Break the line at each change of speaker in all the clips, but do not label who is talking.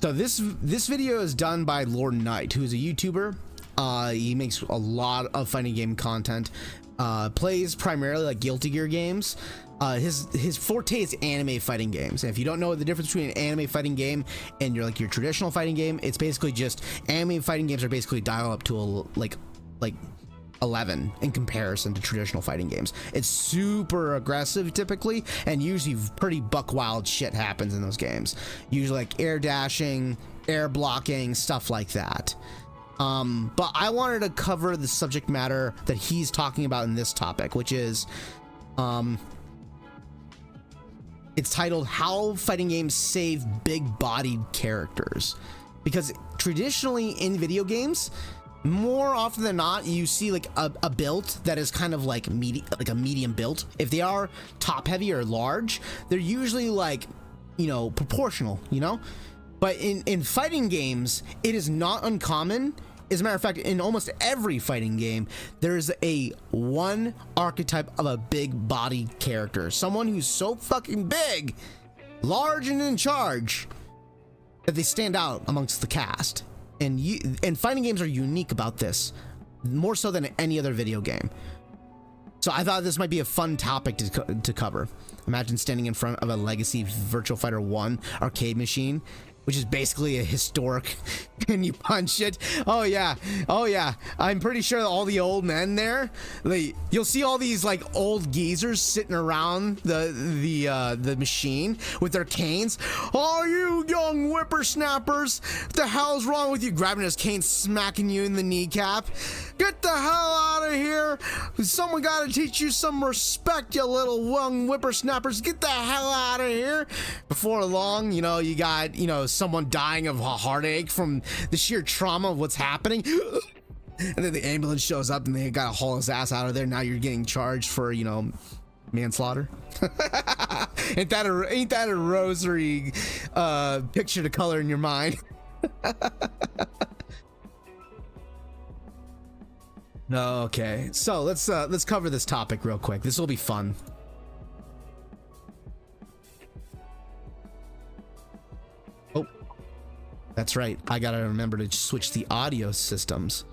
So this video is done by Lord Knight, who is a YouTuber. He makes a lot of fighting game content. Plays primarily like Guilty Gear games. His forte is anime fighting games. And if you don't know the difference between an anime fighting game and your traditional fighting game, it's basically just anime fighting games are basically dial up to like 11 in comparison to traditional fighting games. It's super aggressive typically, and usually pretty buck wild shit happens in those games. Usually like air dashing, air blocking, stuff like that. But I wanted to cover the subject matter that he's talking about in this topic, which is it's titled "How Fighting Games Save Big-Bodied Characters." Because traditionally in video games, more often than not, you see like a build that is kind of like a medium build. If they are top heavy or large, they're usually like, proportional, But in fighting games, it is not uncommon. As a matter of fact, in almost every fighting game, there's one archetype of a big body character. Someone who's so fucking big, large, and in charge that they stand out amongst the cast. And fighting games are unique about this, more so than any other video game. So I thought this might be a fun topic to cover. Imagine standing in front of a legacy Virtua Fighter 1 arcade machine, which is basically a historic, and you punch it. Oh yeah, I'm pretty sure that all the old men there, you'll see all these like old geezers sitting around the machine with their canes. Oh, you young whippersnappers, what the hell's wrong with you? Grabbing his cane, smacking you in the kneecap. Get the hell out of here. Someone got to teach you some respect, you little young whippersnappers. Get the hell out of here. Before long, you got, someone dying of a heartache from the sheer trauma of what's happening. And then the ambulance shows up and they got to haul his ass out of there. Now you're getting charged for, manslaughter. Ain't that a rosary picture to color in your mind? Okay, so let's cover this topic real quick. This will be fun. Oh, that's right. I gotta remember to switch the audio systems.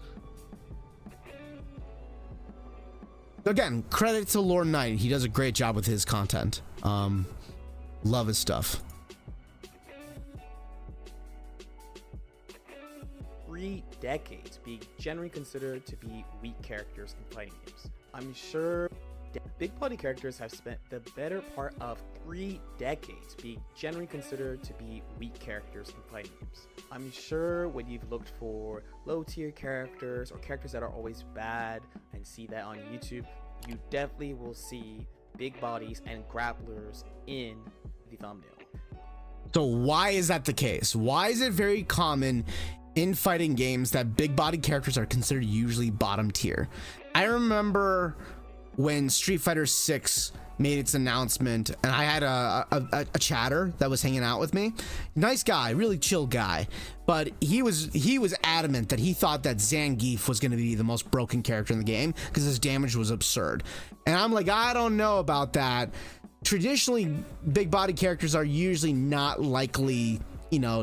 Again, credit to Lord Knight. He does a great job with his content. Love his stuff.
3 decades being generally considered to be weak characters in fighting games. I'm sure big body characters have spent the better part of 3 decades being generally considered to be weak characters in fighting games. I'm sure when you've looked for low tier characters or characters that are always bad and see that on YouTube, you definitely will see big bodies and grapplers in the thumbnail.
So why is that the case? Why is it very common in fighting games that big body characters are considered usually bottom tier? I remember when Street Fighter 6 made its announcement, and I had a chatter that was hanging out with me. Nice guy, really chill guy, but he was adamant that he thought that Zangief was going to be the most broken character in the game because his damage was absurd. And I'm like, I don't know about that. Traditionally, big body characters are usually not likely,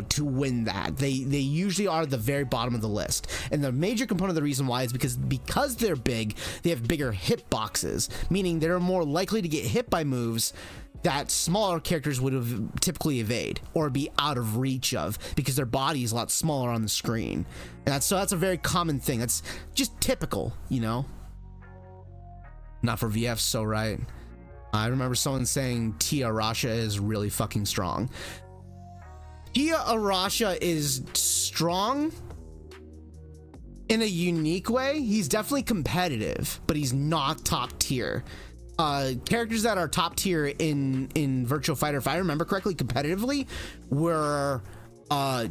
to win that. They usually are the very bottom of the list. And the major component of the reason why is because they're big, they have bigger hitboxes, meaning they're more likely to get hit by moves that smaller characters would have typically evade or be out of reach of because their body is a lot smaller on the screen. And that's a very common thing. That's just typical, Not for VF, so right. I remember someone saying Tia Arasha is really fucking strong. Tia Arasha is strong in a unique way. He's definitely competitive, but he's not top tier. Characters that are top tier in Virtua Fighter, if I remember correctly, competitively, were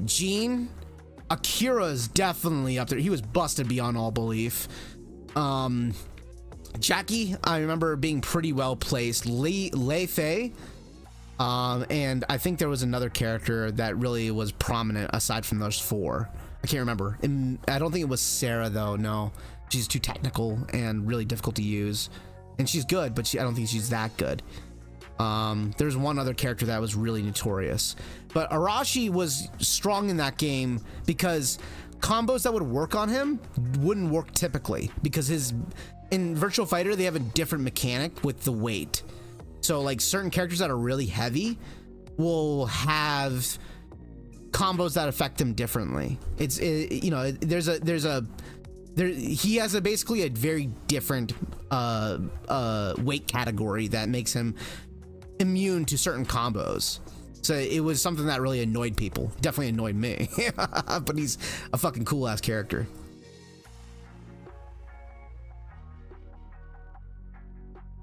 Gene. Akira's definitely up there. He was busted beyond all belief. Jackie, I remember being pretty well placed. Lei Fei. And I think there was another character that really was prominent aside from those 4. I can't remember. I don't think it was Sarah though. No, she's too technical and really difficult to use. And she's good, but I don't think she's that good. There's one other character that was really notorious, but Arashi was strong in that game because combos that would work on him wouldn't work typically, because in Virtual Fighter they have a different mechanic with the weight. So like certain characters that are really heavy will have combos that affect him differently. You know, he has basically a very different weight category that makes him immune to certain combos. So it was something that really annoyed people. Definitely annoyed me. But he's a fucking cool ass character.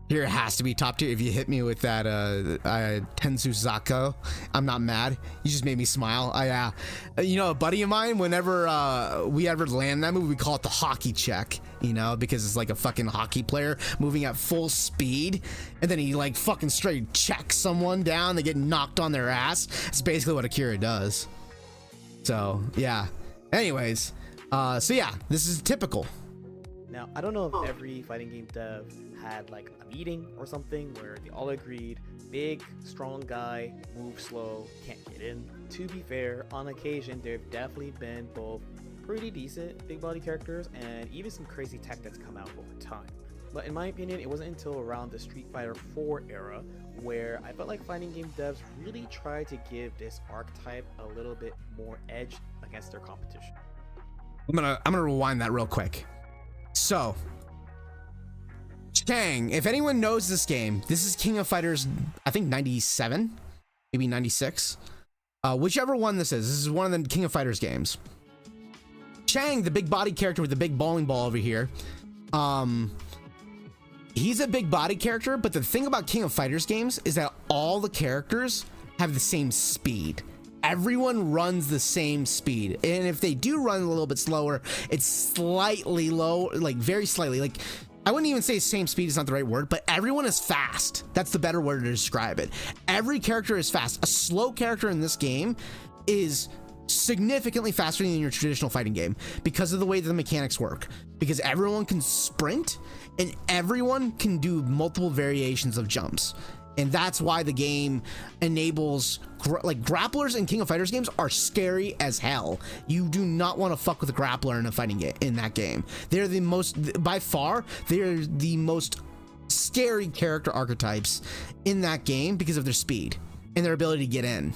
Here it has to be top tier. If you hit me with that Tensu Zako, I'm not mad. You just made me smile. You know, a buddy of mine, whenever we ever land that move, we call it the hockey check, you know, because it's like a fucking hockey player moving at full speed, and then he like fucking straight checks someone down, they get knocked on their ass. It's basically what Akira does. So yeah, anyways, so yeah, this is typical.
Now, I don't know if every fighting game dev had like a meeting or something where they all agreed, big, strong guy, move slow, can't get in. To be fair, on occasion, there have definitely been both pretty decent big body characters and even some crazy tech that's come out over time. But in my opinion, it wasn't until around the Street Fighter 4 era where I felt like fighting game devs really tried to give this archetype a little bit more edge against their competition.
I'm gonna rewind that real quick. So, Chang, if anyone knows this game, this is King of Fighters, I think 97, maybe 96. Whichever one this is one of the King of Fighters games. Chang, the big body character with the big bowling ball over here, he's a big body character, but the thing about King of Fighters games is that all the characters have the same speed. Everyone runs the same speed, and if they do run a little bit slower, it's slightly low, like very slightly. Like, I wouldn't even say same speed is not the right word, but everyone is fast. That's the better word to describe it. Every character is fast. A slow character in this game is significantly faster than your traditional fighting game because of the way the mechanics work, because everyone can sprint and everyone can do multiple variations of jumps. And that's why the game enables like grapplers in King of Fighters games are scary as hell. You do not want to fuck with a grappler in a fighting game in that game. They're the most, by far, they're the most scary character archetypes in that game because of their speed and their ability to get in.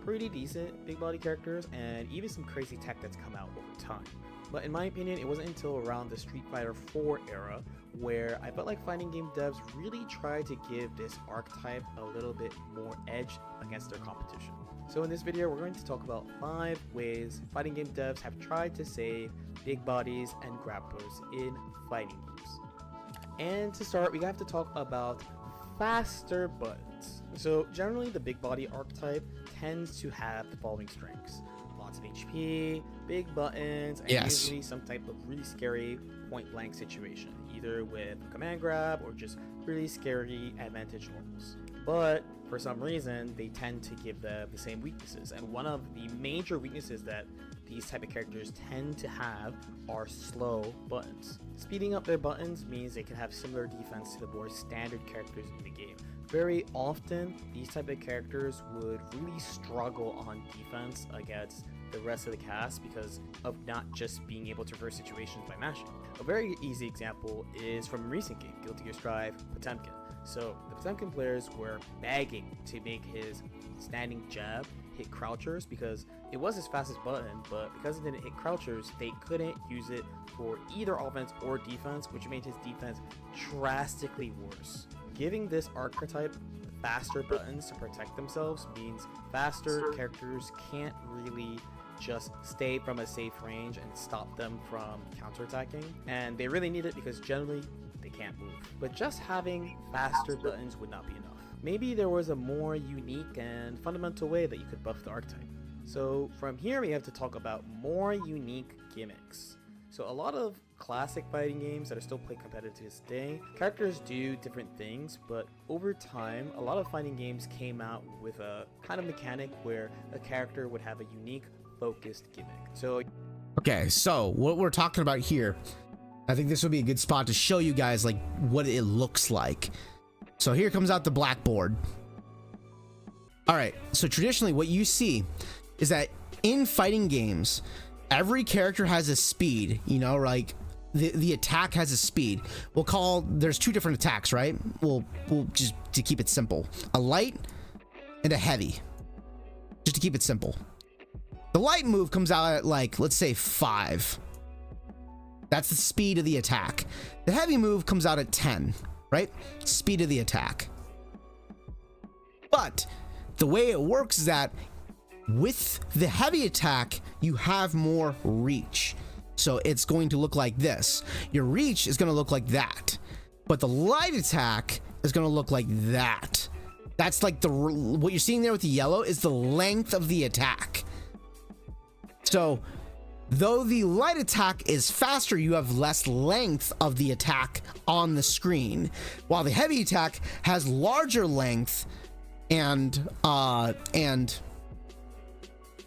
Pretty decent big body characters and even some crazy tech that's come out over time. But in my opinion, it wasn't until around the Street Fighter 4 era where I felt like fighting game devs really tried to give this archetype a little bit more edge against their competition. So in this video, we're going to talk about 5 ways fighting game devs have tried to save big bodies and grapplers in fighting games. And to start, we have to talk about faster buttons. So generally, the big body archetype tends to have the following strengths: lots of HP, big buttons, and usually some type of really scary point-blank situation, either with a command grab or just really scary advantage normals. But for some reason, they tend to give the same weaknesses, and one of the major weaknesses that these type of characters tend to have are slow buttons. Speeding up their buttons means they can have similar defense to the more standard characters in the game. Very often, these type of characters would really struggle on defense against the rest of the cast because of not just being able to reverse situations by mashing. A very easy example is from a recent game, Guilty Gear Strive Potemkin. So the Potemkin players were begging to make his standing jab hit crouchers because it was his fastest button, but because it didn't hit crouchers, they couldn't use it for either offense or defense, which made his defense drastically worse. Giving this archetype faster buttons to protect themselves means faster characters can't really just stay from a safe range and stop them from counterattacking, and they really need it because generally they can't move. But just having faster buttons would not be enough. Maybe there was a more unique and fundamental way that you could buff the archetype. So from here we have to talk about more unique gimmicks. So a lot of classic fighting games that are still played competitive to this day, characters do different things, but over time, a lot of fighting games came out with a kind of mechanic where a character would have a unique, focused gimmick. So,
okay, so what we're talking about here, I think this would be a good spot to show you guys like what it looks like. So here comes out the blackboard. All right, so traditionally what you see is that in fighting games, every character has a speed, you know, like the attack has a speed. There's two different attacks, right? We'll just, to keep it simple, a light and a heavy, just to keep it simple. The light move comes out at, like, let's say 5. That's the speed of the attack. The heavy move comes out at 10, right? Speed of the attack. But the way it works is that with the heavy attack, you have more reach. So it's going to look like this. Your reach is going to look like that. But the light attack is going to look like that. That's like what you're seeing there with the yellow is the length of the attack. So though the light attack is faster, you have less length of the attack on the screen, while the heavy attack has larger length and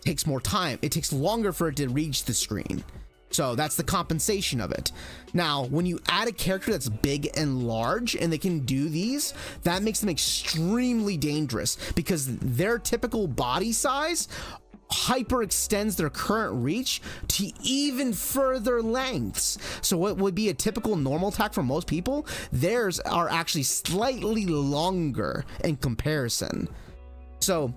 takes more time. It takes longer for it to reach the screen. So that's the compensation of it. Now, when you add a character that's big and large and they can do these, that makes them extremely dangerous because their typical body size hyper extends their current reach to even further lengths. So what would be a typical normal attack for most people, theirs are actually slightly longer in comparison. So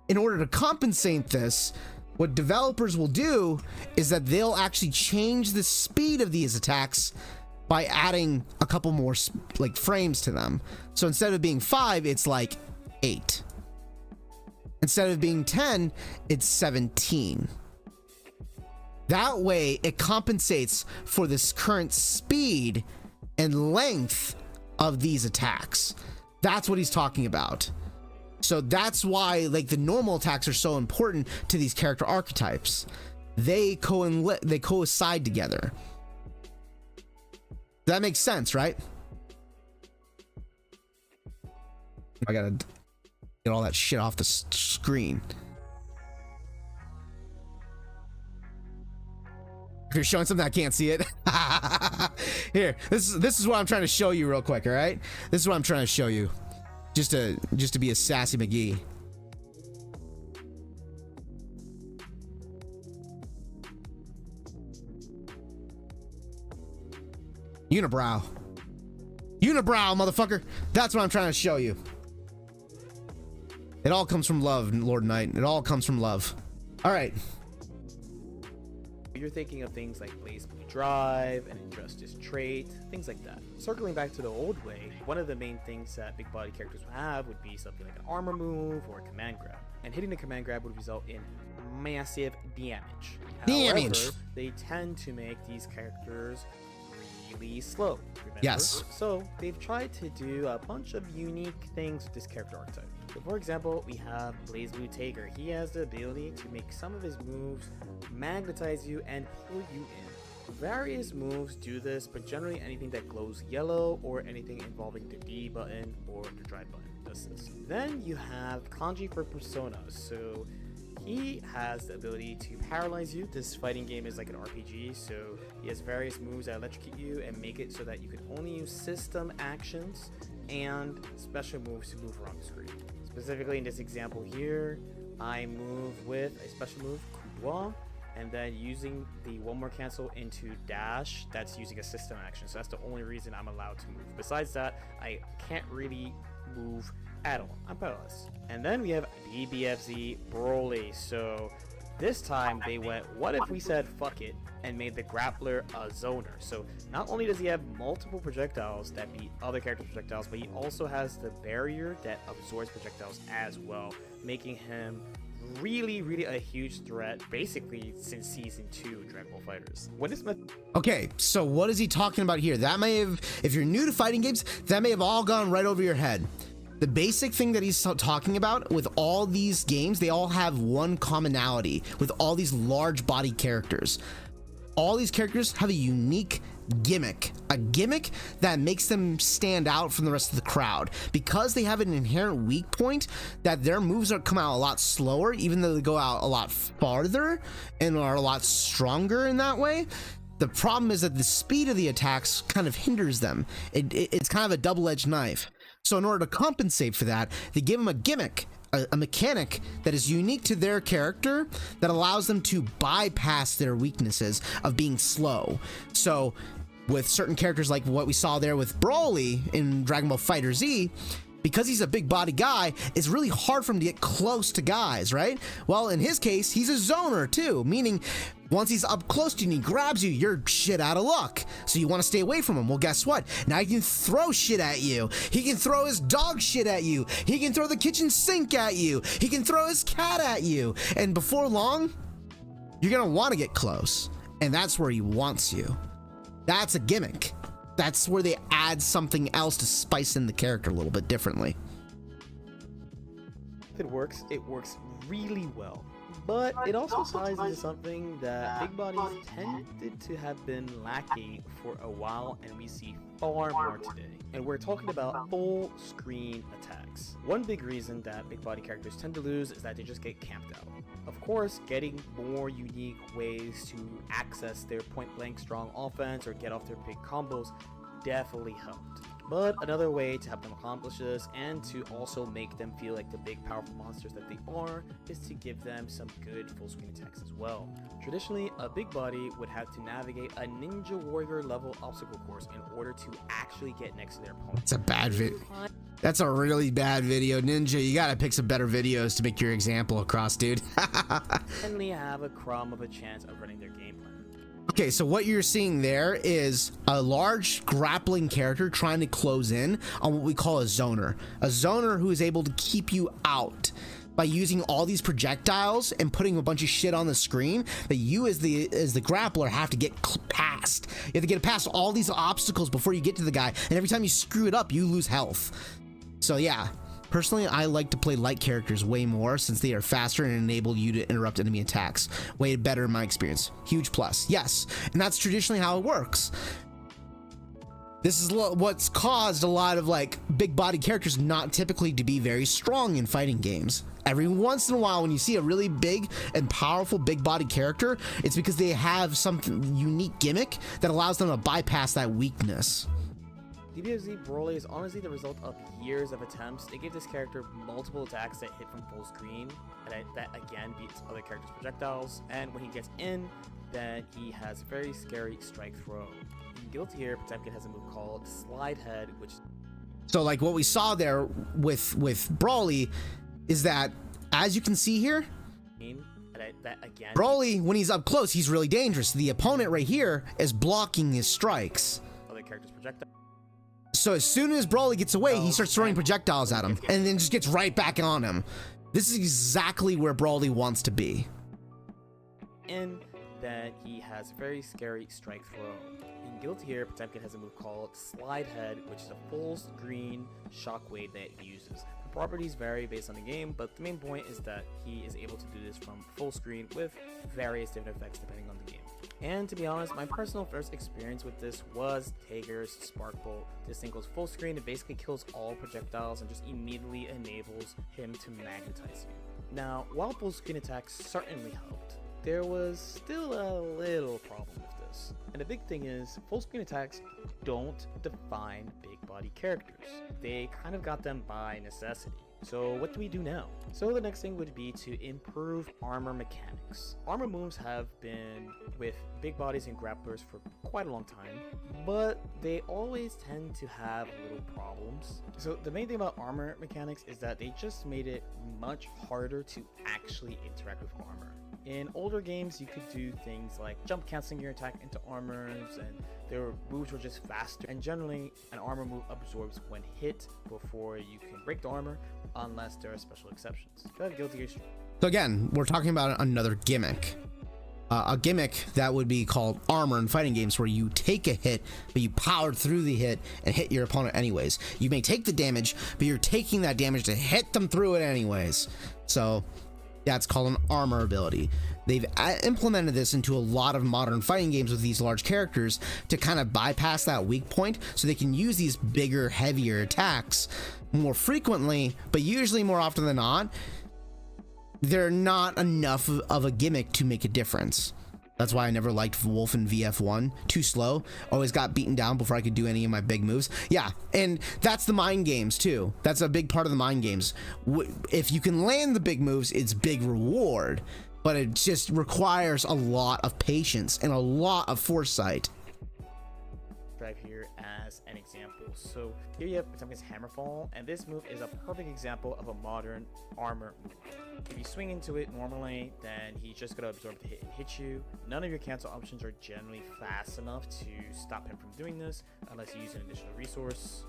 in order to compensate this, what developers will do is that they'll actually change the speed of these attacks by adding a couple more like frames to them. So instead of being 5, it's like 8. Instead of being 10, it's 17. That way it compensates for this current speed and length of these attacks. That's what he's talking about. So that's why, like, the normal attacks are so important to these character archetypes. They coincide together. That makes sense, right? I gotta get all that shit off the screen. If you're showing something I can't see it. Here, this is what I'm trying to show you real quick, all right? This is what I'm trying to show you. Just to be a sassy McGee. Unibrow, motherfucker. That's what I'm trying to show you. It all comes from love, Lord Knight. It all comes from love. All right.
You're thinking of things like Blaze Blue Drive and Injustice Trait, things like that. Circling back to the old way, one of the main things that big body characters would have would be something like an armor move or a command grab. And hitting the command grab would result in massive damage. However, they tend to make these characters really slow. Remember?
Yes.
So they've tried to do a bunch of unique things with this character archetype. So for example, we have Blaze Blue Taker. He has the ability to make some of his moves magnetize you and pull you in. Various moves do this, but generally anything that glows yellow or anything involving the D button or the drive button does this. Then you have Kanji for Persona. So he has the ability to paralyze you. This fighting game is like an RPG, so he has various moves that electrocute you and make it so that you can only use system actions and special moves to move around the screen. Specifically in this example here, I move with a special move, Coudoir, and then using the one more cancel into dash, that's using a system action. So that's the only reason I'm allowed to move. Besides that, I can't really move at all. I'm powerless. And then we have BBFZ Broly. So this time they went, what if we said fuck it and made the grappler a zoner? So not only does he have multiple projectiles that beat other characters' projectiles, but he also has the barrier that absorbs projectiles as well, making him really a huge threat basically since season 2 of Dragon Ball FighterZ. When this
Okay, so what is he talking about here? That may have, if you're new to fighting games, that may have all gone right over your head. The basic thing that he's talking about with all these games, they all have one commonality with all these large body characters. All these characters have a unique gimmick, a gimmick that makes them stand out from the rest of the crowd because they have an inherent weak point that their moves come out a lot slower, even though they go out a lot farther and are a lot stronger in that way. The problem is that the speed of the attacks kind of hinders them. It's kind of a double-edged knife. So in order to compensate for that, they give them a gimmick, a mechanic that is unique to their character that allows them to bypass their weaknesses of being slow. So with certain characters like what we saw there with Broly in Dragon Ball FighterZ, because he's a big body guy, it's really hard for him to get close to guys, right? Well, in his case, he's a zoner too, meaning once he's up close to you and he grabs you, you're shit out of luck. So you want to stay away from him. Well, guess what? Now he can throw shit at you. He can throw his dog shit at you. He can throw the kitchen sink at you. He can throw his cat at you. And before long, you're going to want to get close. And that's where he wants you. That's a gimmick. That's where they add something else to spice in the character a little bit differently.
It works really well. But it also ties into something that big bodies tended to have been lacking for a while, and we see far more today. And we're talking about full screen attacks. One big reason that big body characters tend to lose is that they just get camped out. Of course, getting more unique ways to access their point blank strong offense or get off their big combos definitely helped. But another way to help them accomplish this, and to also make them feel like the big powerful monsters that they are, is to give them some good full screen attacks as well. Traditionally, a big body would have to navigate a Ninja Warrior level obstacle course in order to actually get next to their opponent.
That's a bad video. That's a really bad video. Ninja, you gotta pick some better videos to make your example across, dude.
Finally have a crumb of a chance of running their game plan.
Okay, so what you're seeing there is a large grappling character trying to close in on what we call a zoner. A zoner who is able to keep you out by using all these projectiles and putting a bunch of shit on the screen that you as the grappler have to get past. You have to get past all these obstacles before you get to the guy, and every time you screw it up, you lose health. So yeah. Personally, I like to play light characters way more since they are faster and enable you to interrupt enemy attacks. Way better in my experience. Huge plus. Yes, and that's traditionally how it works. This is what's caused a lot of like big body characters not typically to be very strong in fighting games. Every once in a while when you see a really big and powerful big body character, it's because they have some unique gimmick that allows them to bypass that weakness.
DBFZ Broly is honestly the result of years of attempts. They gave this character multiple attacks that hit from full screen, and that again beats other characters' projectiles. And when he gets in, then he has a very scary strike throw. In Guild here, Potemkin has a move called Slide Head, which...
So like what we saw there with Broly is that, as you can see here, Broly, when he's up close, he's really dangerous. The opponent right here is blocking his strikes.
Other characters' projectiles.
So as soon as Broly gets away, he starts throwing projectiles at him and then just gets right back on him. This is exactly where Broly wants to be.
And then he has a very scary strike throw. In Guild here, Potemkin has a move called Slide Head, which is a full screen shockwave that he uses. The properties vary based on the game, but the main point is that he is able to do this from full screen with various different effects depending on the game. And to be honest, my personal first experience with this was Tager's Spark Bolt. This thing goes full screen, it basically kills all projectiles and just immediately enables him to magnetize you. Now, while full screen attacks certainly helped, there was still a little problem with this. And the big thing is, full screen attacks don't define big body characters. They kind of got them by necessity. So what do we do now? So the next thing would be to improve armor mechanics. Armor moves have been with big bodies and grapplers for quite a long time, but they always tend to have little problems. So the main thing about armor mechanics is that they just made it much harder to actually interact with armor. In older games, you could do things like jump canceling your attack into armors, and their moves were just faster. And generally, an armor move absorbs when hit before you can break the armor, unless there are special exceptions. Go ahead, Guilty Gear.
So again, we're talking about another gimmick. A gimmick that would be called armor in fighting games, where you take a hit, but you power through the hit and hit your opponent anyways. You may take the damage, but you're taking that damage to hit them through it anyways. So yeah, it's called an armor ability. They've implemented this into a lot of modern fighting games with these large characters to kind of bypass that weak point, so they can use these bigger, heavier attacks more frequently, but usually more often than not, they're not enough of a gimmick to make a difference. That's why I never liked Wolf in VF1. Too slow. Always got beaten down before I could do any of my big moves. Yeah, and that's the mind games too. That's a big part of the mind games. If you can land the big moves, it's big reward. But it just requires a lot of patience and a lot of foresight.
Drive here as an example. So here you have Potemkin's Hammerfall, and this move is a perfect example of a modern armor move. If you swing into it normally, then he's just gonna absorb the hit and hit you. None of your cancel options are generally fast enough to stop him from doing this, unless you use an additional resource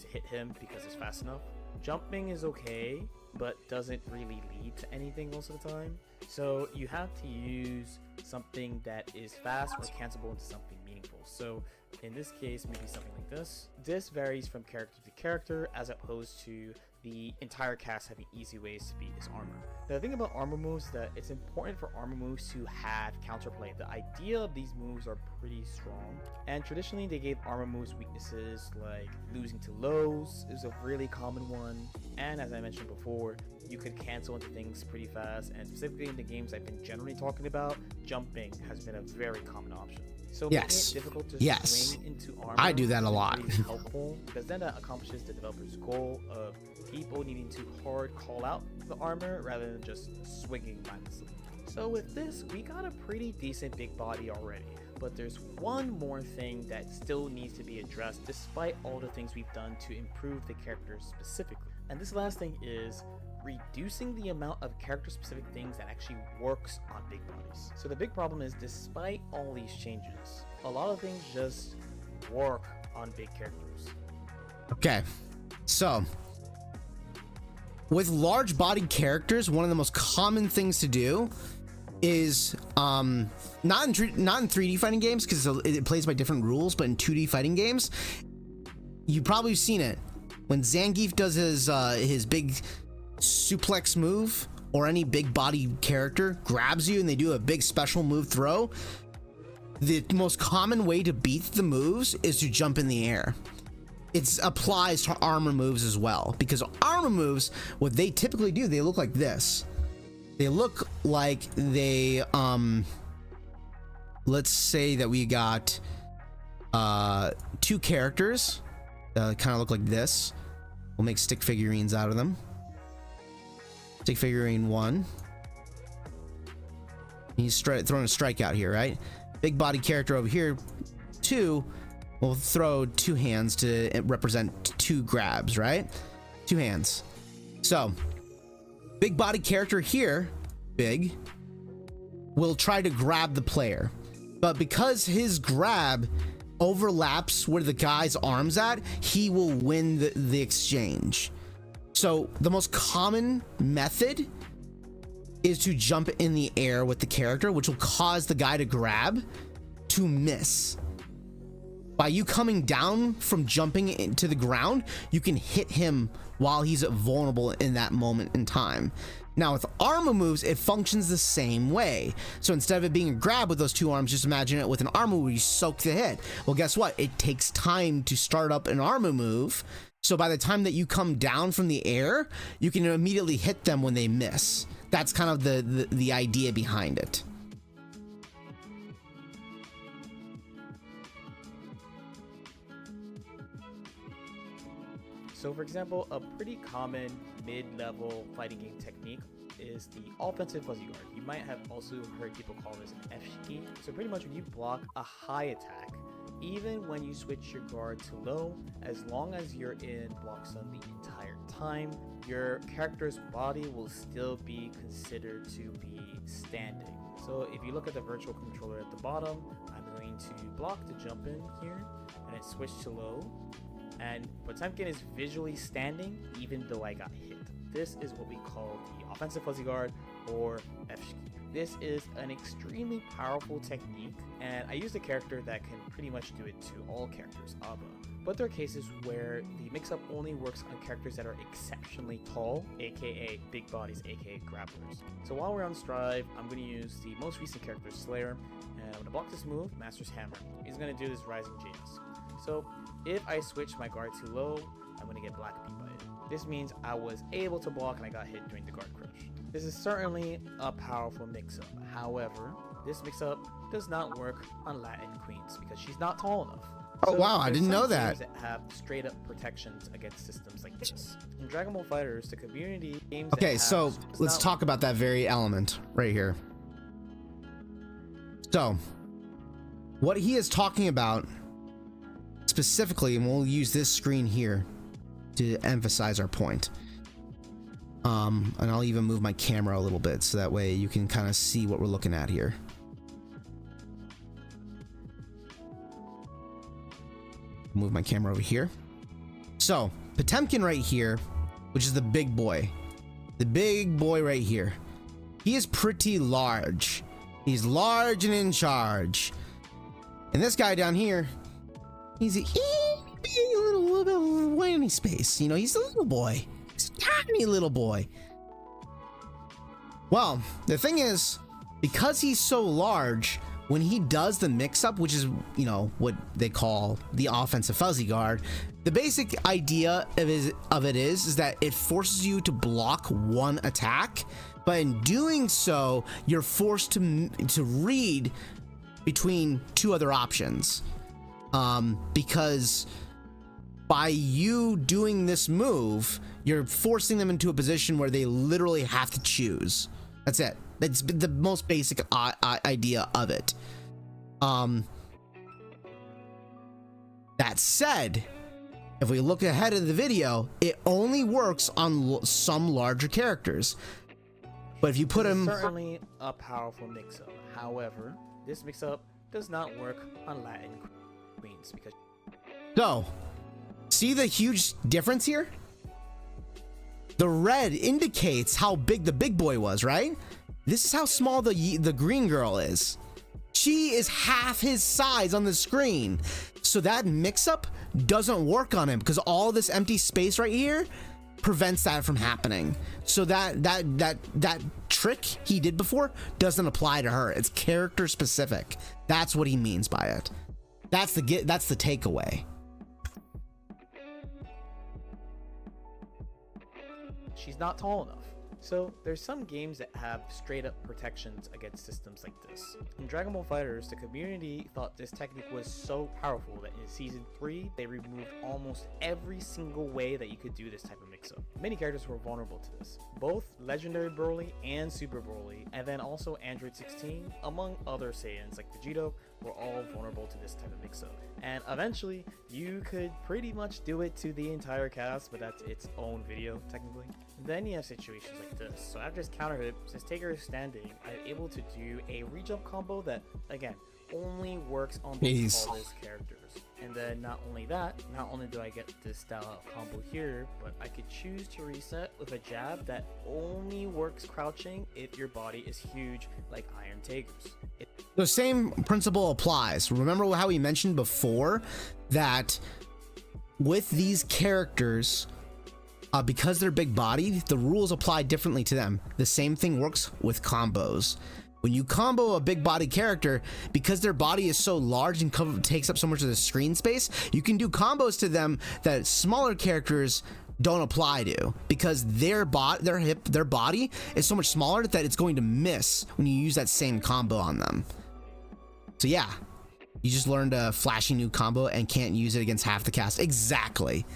to hit him because it's fast enough. Jumping is okay, but doesn't really lead to anything most of the time. So you have to use something that is fast or cancelable into something meaningful. So in this case, maybe something like this. This varies from character to character as opposed to the entire cast having easy ways to beat this armor. The thing about armor moves is that it's important for armor moves to have counterplay. The idea of these moves are pretty strong, and traditionally they gave armor moves weaknesses like losing to lows is a really common one, and as I mentioned before, you could cancel into things pretty fast, and specifically in the games I've been generally talking about, jumping has been a very common option. So making it difficult to swing into armor,
I do that a lot.
is helpful because then that accomplishes the developer's goal of people needing to hard call out the armor rather than just swinging mindlessly. So with this, we got a pretty decent big body already, but there's one more thing that still needs to be addressed despite all the things we've done to improve the characters specifically. And this last thing is reducing the amount of character specific things that actually works on big bodies. So the big problem is, despite all these changes, a lot of things just work on big characters.
Okay, so with large bodied characters, one of the most common things to do is not in 3D fighting games because it plays by different rules, but in 2D fighting games, you've probably seen it when Zangief does his big suplex move, or any big body character grabs you and they do a big special move throw. The most common way to beat the moves is to jump in the air. It applies to armor moves as well, because armor moves, what they typically do, they look like this. They look like they let's say that we got two characters kind of look like this. We'll make stick figurines out of them. Stick figurine 1. He's throwing a strikeout here, right? Big body character over here 2. We'll throw 2 hands to represent 2 grabs, right? 2 hands. So big body character here, big, will try to grab the player, but because his grab overlaps where the guy's arm's at, he will win the exchange. So the most common method is to jump in the air with the character, which will cause the guy to grab to miss. By you coming down from jumping into the ground, you can hit him while he's vulnerable in that moment in time. Now with armor moves, it functions the same way. So instead of it being a grab with those 2 arms, just imagine it with an armor move where you soak the hit. Well, guess what? It takes time to start up an armor move. So by the time that you come down from the air, you can immediately hit them when they miss. That's kind of the idea behind it.
So for example, a pretty common mid-level fighting game technique is the offensive fuzzy guard. You might have also heard people call this an F key. So pretty much when you block a high attack, even when you switch your guard to low, as long as you're in block zone the entire time, your character's body will still be considered to be standing. So if you look at the virtual controller at the bottom, I'm going to block the jump in here and it's switched to low. And Potemkin is visually standing even though I got hit. This is what we call the offensive fuzzy guard, or F-Shki. This is an extremely powerful technique, and I use a character that can pretty much do it to all characters, Abba. But there are cases where the mix-up only works on characters that are exceptionally tall, aka big bodies, aka grapplers. So while we're on Strive, I'm going to use the most recent character, Slayer, and I'm going to block this move, Master's Hammer. He's going to do this Rising Genius. So if I switch my guard too low, I'm going to get black beat by it. This means I was able to block and I got hit during the guard crush. This is certainly a powerful mix-up. However, this mix-up does not work on Latin queens because she's not tall enough.
Oh wow, I didn't know that.
That have straight up protections against systems like this. In Dragon Ball FighterZ, the community games.
Okay, so let's talk about that very element right here. So, what he is talking about specifically, and we'll use this screen here to emphasize our point. And I'll even move my camera a little bit so that way you can kind of see what we're looking at here. Move my camera over here. So Potemkin right here, which is the big boy right here, he is pretty large. He's large and in charge. And this guy down here, he's a little bit of whiny space. You know, he's a little boy. He's a tiny little boy. Well, the thing is, because he's so large, when he does the mix-up, which is, you know, what they call the offensive fuzzy guard, the basic idea of it is that it forces you to block one attack, but in doing so, you're forced to read between two other options. Because by you doing this move, you're forcing them into a position where they literally have to choose. That's it. That's the most basic idea of it. That said, if we look ahead of the video, it only works on some larger characters. But if you put him,
certainly a powerful mix-up. However, this mix-up does not work on Latin queens because. So, see the huge difference here? The red indicates how big the big boy was, right? This is how small the green girl is. She is half his size on the screen. So that mix-up doesn't work on him because all this empty space right here prevents that from happening. So that trick he did before doesn't apply to her. It's character specific. That's what he means by it. That's the takeaway. She's not tall enough. So there's some games that have straight up protections against systems like this. In Dragon Ball FighterZ, the community thought this technique was so powerful that in Season 3, they removed almost every single way that you could do this type of mix-up. Many characters were vulnerable to this, both Legendary Broly and Super Broly, and then also Android 16, among other Saiyans like Vegito, were all vulnerable to this type of mix-up. And eventually, you could pretty much do it to the entire cast, but that's its own video, technically. Then you have situations like this. So after his counter hit, since Taker is standing, I'm able to do a re-jump combo that, again, only works on the tallest characters. And then not only that, not only do I get this style of combo here, but I could choose to reset with a jab that only works crouching if your body is huge like Iron Taker's.
The same principle applies. Remember how we mentioned before that with these characters, because they're big bodied, the rules apply differently to them. The same thing works with combos. When you combo a big body character, because their body is so large and takes up so much of the screen space, you can do combos to them that smaller characters don't apply to, because their body is so much smaller that it's going to miss when you use that same combo on them. So yeah, you just learned a flashy new combo and can't use it against half the cast. Exactly.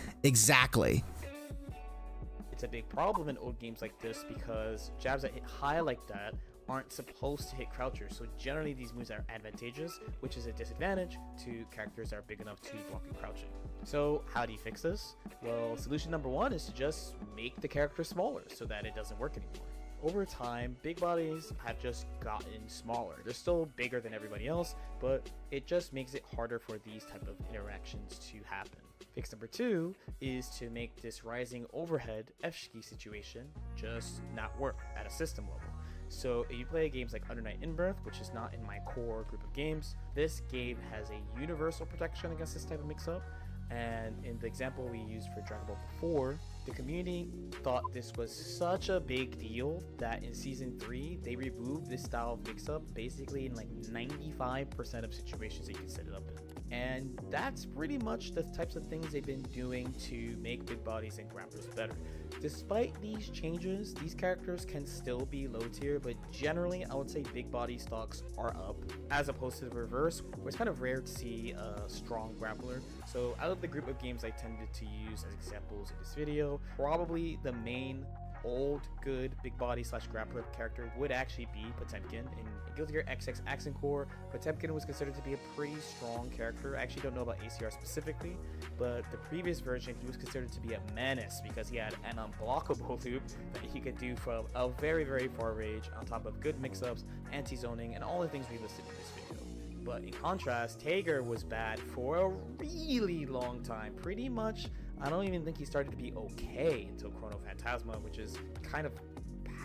It's a big problem in old games like this because jabs that hit high like that aren't supposed to hit crouchers, so generally these moves are advantageous, which is a disadvantage to characters that are big enough to block and crouching. So how do you fix this? Well, solution number one is to just make the character smaller so that it doesn't work anymore. Over time, big bodies have just gotten smaller. They're still bigger than everybody else, but it just makes it harder for these type of interactions to happen. Fix number two is to make this rising overhead F-ski situation just not work at a system level. So if you play games like Under Night In-Birth, which is not in my core group of games, this game has a universal protection against this type of mix-up. And in the example we used for Dragon Ball before, the community thought this was such a big deal that in Season 3, they removed this style of mix-up basically in like 95% of situations that you can set it up in. And that's pretty much the types of things they've been doing to make big bodies and grapplers better. Despite these changes, these characters can still be low tier, but generally I would say big body stocks are up, as opposed to the reverse, where it's kind of rare to see a strong grappler. So out of the group of games I tended to use as examples in this video, probably the main old good big body slash grappler character would actually be Potemkin. In Guilty Gear XX Accent Core, Potemkin was considered to be a pretty strong character. I actually don't know about ACR specifically, but the previous version he was considered to be a menace because he had an unblockable loop that he could do from a very far range, on top of good mix-ups, anti-zoning, and all the things we listed in this video. But in contrast, Tager was bad for a really long time. Pretty much, I don't even think he started to be okay until Chrono Phantasma, which is kind of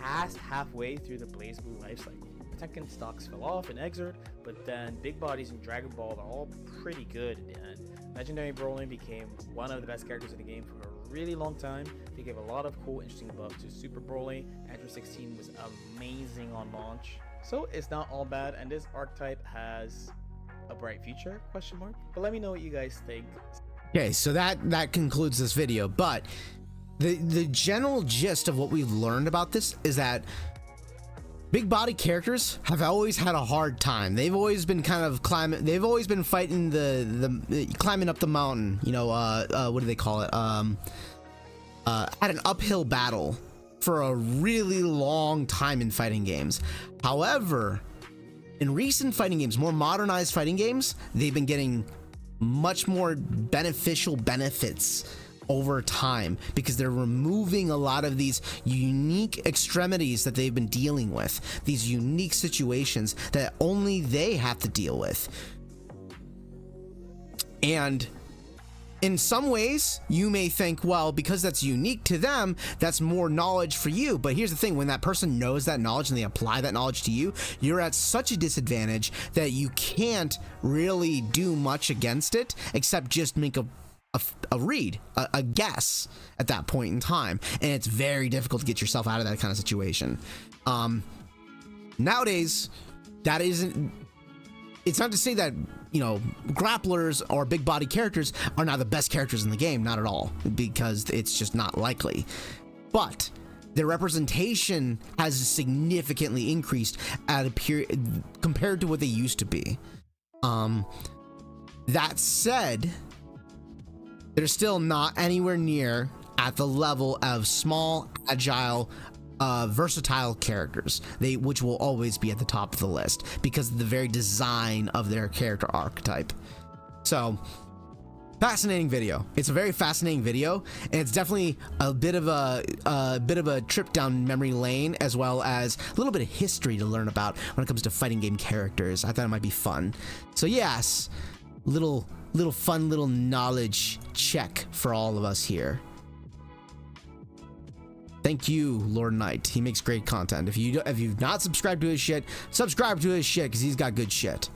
past halfway through the BlazBlue lifecycle. Potemkin stocks fell off in Exert, but then big bodies in Dragon Ball are all pretty good in the end. Legendary Broly became one of the best characters in the game for a really long time. They gave a lot of cool, interesting buffs to Super Broly. Android 16 was amazing on launch. So it's not all bad, and this archetype has a bright future, question mark. But let me know what you guys think.
Okay, so that concludes this video, but the general gist of what we've learned about this is that big body characters have always had a hard time. They've always been kind of they've always been fighting the climbing up the mountain, you know, what do they call it, at an uphill battle for a really long time in fighting games. However, in recent fighting games, more modernized fighting games, they've been getting much more beneficial benefits over time because they're removing a lot of these unique extremities that they've been dealing with, these unique situations that only they have to deal with. And in some ways, you may think, well, because that's unique to them, that's more knowledge for you. But here's the thing, when that person knows that knowledge and they apply that knowledge to you, you're at such a disadvantage that you can't really do much against it except just make a guess at that point in time. And it's very difficult to get yourself out of that kind of situation. Nowadays, that isn't... It's not to say that, you know, grapplers or big body characters are not the best characters in the game, not at all, because it's just not likely. But their representation has significantly increased at a period compared to what they used to be. That said, they're still not anywhere near at the level of small, agile, versatile characters, which will always be at the top of the list because of the very design of their character archetype. So, fascinating video. It's a very fascinating video, and it's definitely a bit of a trip down memory lane, as well as a little bit of history to learn about when it comes to fighting game characters. I thought it might be fun. So yes, little fun little knowledge check for all of us here. Thank you, Lord Knight. He makes great content. If you've not subscribed to his shit, subscribe to his shit because he's got good shit.